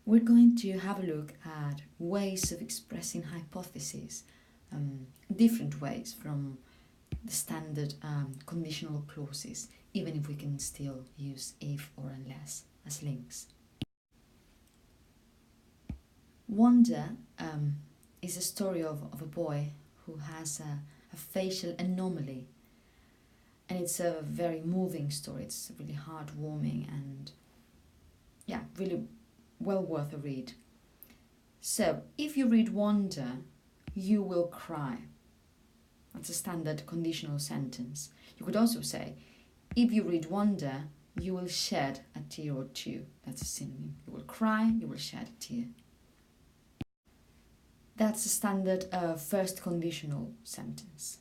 We're going to have a look at ways of expressing hypotheses, different ways from the standard conditional clauses, even if we can still use if or unless as links. Wonder is a story of a boy who has a facial anomaly, and it's a very moving story. It's really heartwarming and really well worth a read. So if you read Wonder, you will cry. That's a standard conditional sentence. You could also say, if you read Wonder, you will shed a tear or two. That's a synonym. You will cry, you will shed a tear. That's a standard first conditional sentence.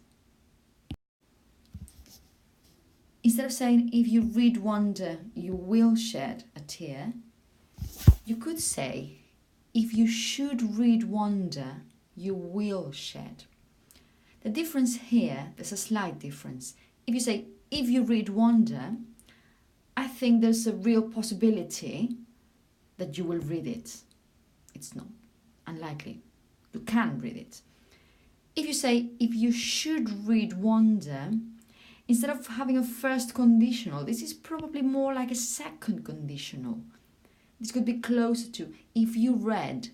Instead of saying, if you read Wonder, you will shed a tear, you could say, if you should read Wonder, you will shed. The difference here, there's a slight difference. If you say, if you read Wonder, I think there's a real possibility that you will read it. It's not unlikely. You can read it. If you say, if you should read Wonder, instead of having a first conditional, this is probably more like a second conditional. This could be closer to, if you read.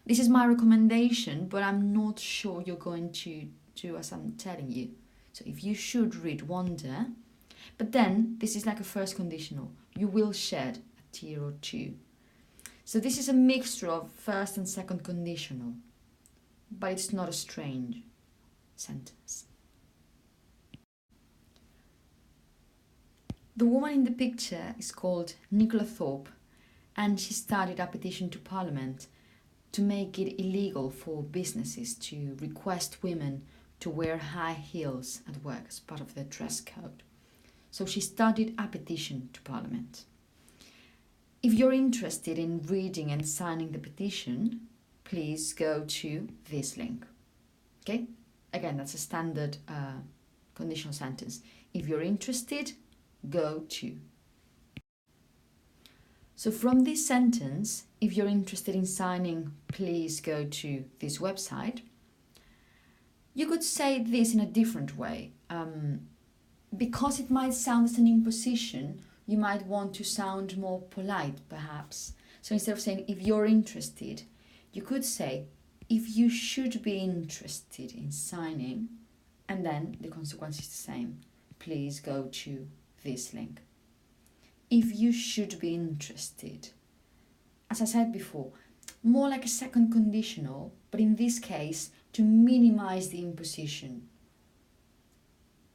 This is my recommendation, but I'm not sure you're going to do as I'm telling you. So if you should read Wonder, but then this is like a first conditional. You will shed a tear or two. So this is a mixture of first and second conditional, but it's not a strange sentence. The woman in the picture is called Nicola Thorpe, and she started a petition to Parliament to make it illegal for businesses to request women to wear high heels at work as part of their dress code. So she started a petition to Parliament. If you're interested in reading and signing the petition, please go to this link. Okay? Again, that's a standard conditional sentence. If you're interested, go to. So from this sentence, if you're interested in signing, please go to this website. You could say this in a different way. Because it might sound as an imposition, you might want to sound more polite, perhaps. So instead of saying, if you're interested, you could say, if you should be interested in signing, and then the consequence is the same. Please go to this link. If you should be interested. As I said before, more like a second conditional, but in this case, to minimize the imposition.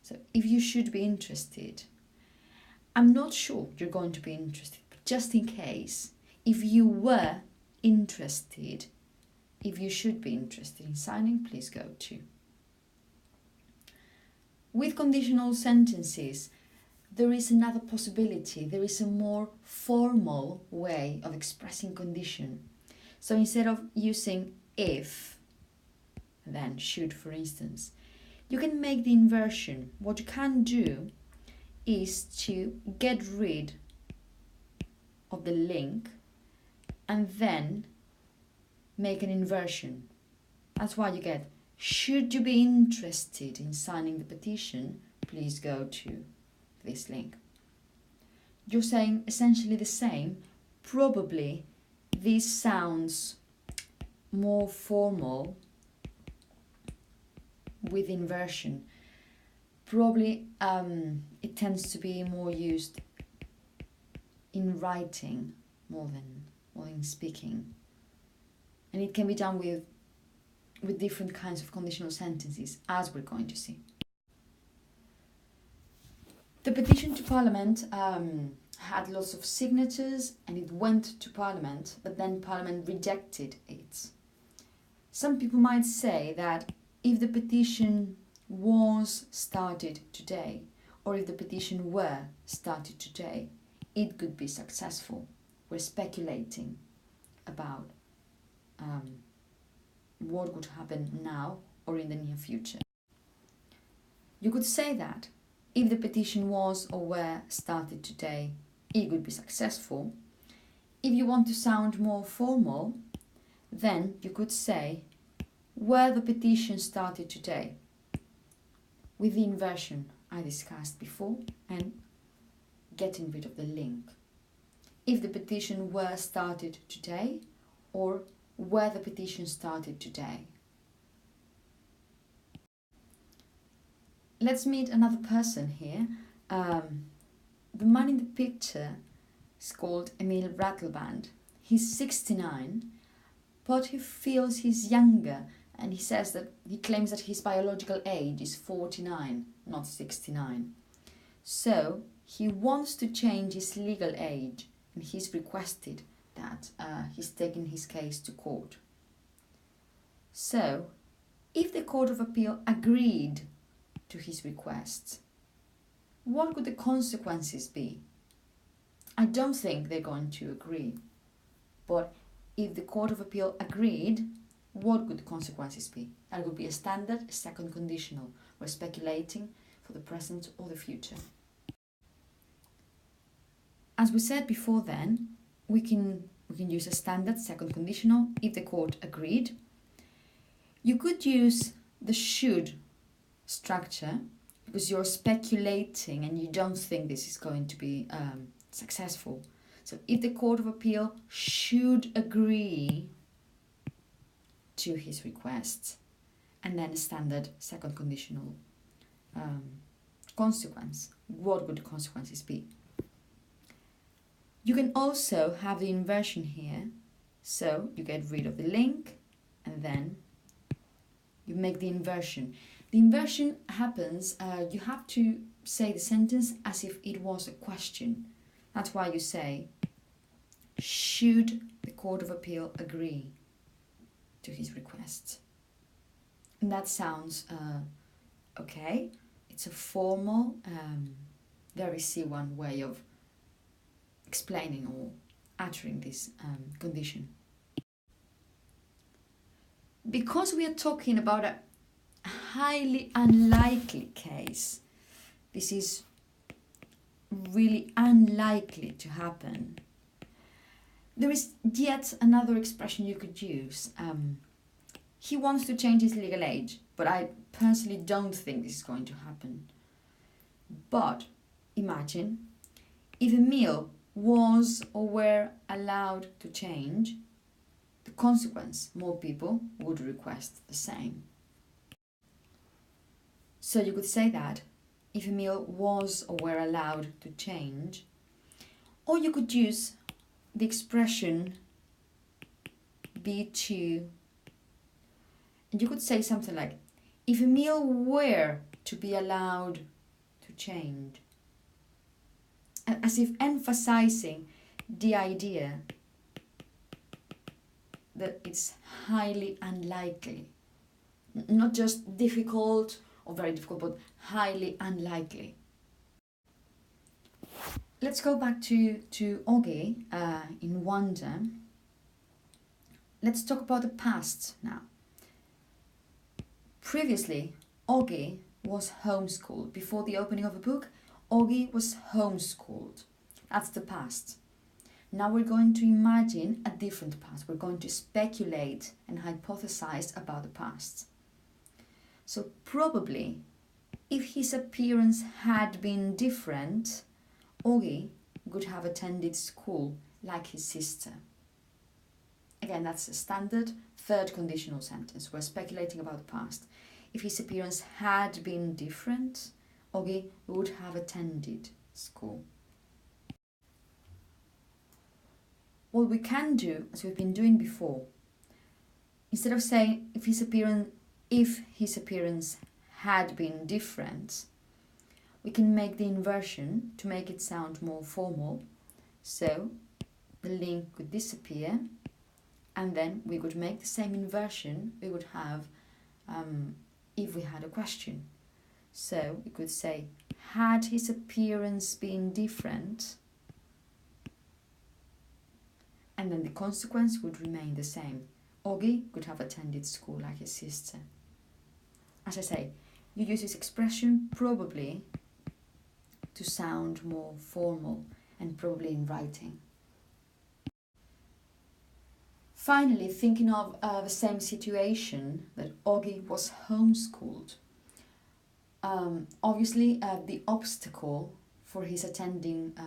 So if you should be interested, I'm not sure you're going to be interested, but just in case, if you were interested, if you should be interested in signing, please go to. With conditional sentences, there is another possibility. There is a more formal way of expressing condition. So instead of using if, then should, for instance, you can make the inversion. What you can do is to get rid of the link and then make an inversion. That's why you get, should you be interested in signing the petition, please go to this link. You're saying essentially the same. Probably this sounds more formal with inversion. Probably it tends to be more used in writing more than speaking. And it can be done with different kinds of conditional sentences, as we're going to see. The petition to Parliament had lots of signatures and it went to Parliament, but then Parliament rejected it. Some people might say that if the petition was started today, or if the petition were started today, it could be successful. We're speculating about what would happen now or in the near future. You could say that if the petition was or were started today, it would be successful. If you want to sound more formal, then you could say, were the petition started today? With the inversion I discussed before and getting rid of the link. If the petition were started today, or were the petition started today. Let's meet another person here. The man in the picture is called Emil Rattleband. He's 69, but he feels he's younger, and he claims that his biological age is 49, not 69. So he wants to change his legal age, and he's requested that he's taken his case to court. So, if the Court of Appeal agreed to his request, what would the consequences be? I don't think they're going to agree, but if the Court of Appeal agreed, what would the consequences be? That would be a standard, a second conditional. We're speculating for the present or the future. As we said before then, we can use a standard second conditional if the court agreed. You could use the should structure because you're speculating and you don't think this is going to be successful. So if the Court of Appeal should agree to his request, and then a standard second conditional consequence, what would the consequences be? You can also have the inversion here, so you get rid of the link and then you make the inversion. The inversion happens, you have to say the sentence as if it was a question. That's why you say, should the Court of Appeal agree to his request? And that sounds okay. It's a formal, very C1 way of explaining or uttering this condition. Because we are talking about a highly unlikely case, this is really unlikely to happen, there is yet another expression you could use. He wants to change his legal age, but I personally don't think this is going to happen. But imagine if Emil was or were allowed to change, the consequence, more people would request the same. So you could say that if Emil was or were allowed to change, or you could use the expression be to, and you could say something like, if Emil were to be allowed to change, as if emphasizing the idea that it's highly unlikely, not just difficult or very difficult, but highly unlikely. Let's go back to Augie in Wonder. Let's talk about the past now. Previously, Augie was homeschooled. Before the opening of the book, Augie was homeschooled. That's the past. Now we're going to imagine a different past. We're going to speculate and hypothesize about the past. So probably, if his appearance had been different, Augie would have attended school like his sister. Again, that's a standard third conditional sentence. We're speculating about the past. If his appearance had been different, Augie would have attended school. What we can do, as we've been doing before, instead of saying if his appearance had been different, we can make the inversion to make it sound more formal. So the link could disappear, and then we could make the same inversion we would have if we had a question. So we could say, had his appearance been different, and then the consequence would remain the same. Augie could have attended school like his sister. As I say, you use this expression probably to sound more formal and probably in writing. Finally, thinking of the same situation, that Augie was homeschooled. Obviously, the obstacle for his attending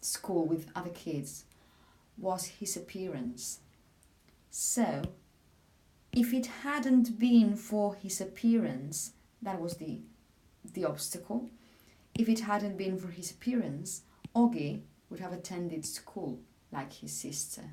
school with other kids was his appearance. So, if it hadn't been for his appearance, that was the obstacle. If it hadn't been for his appearance, Augie would have attended school like his sister.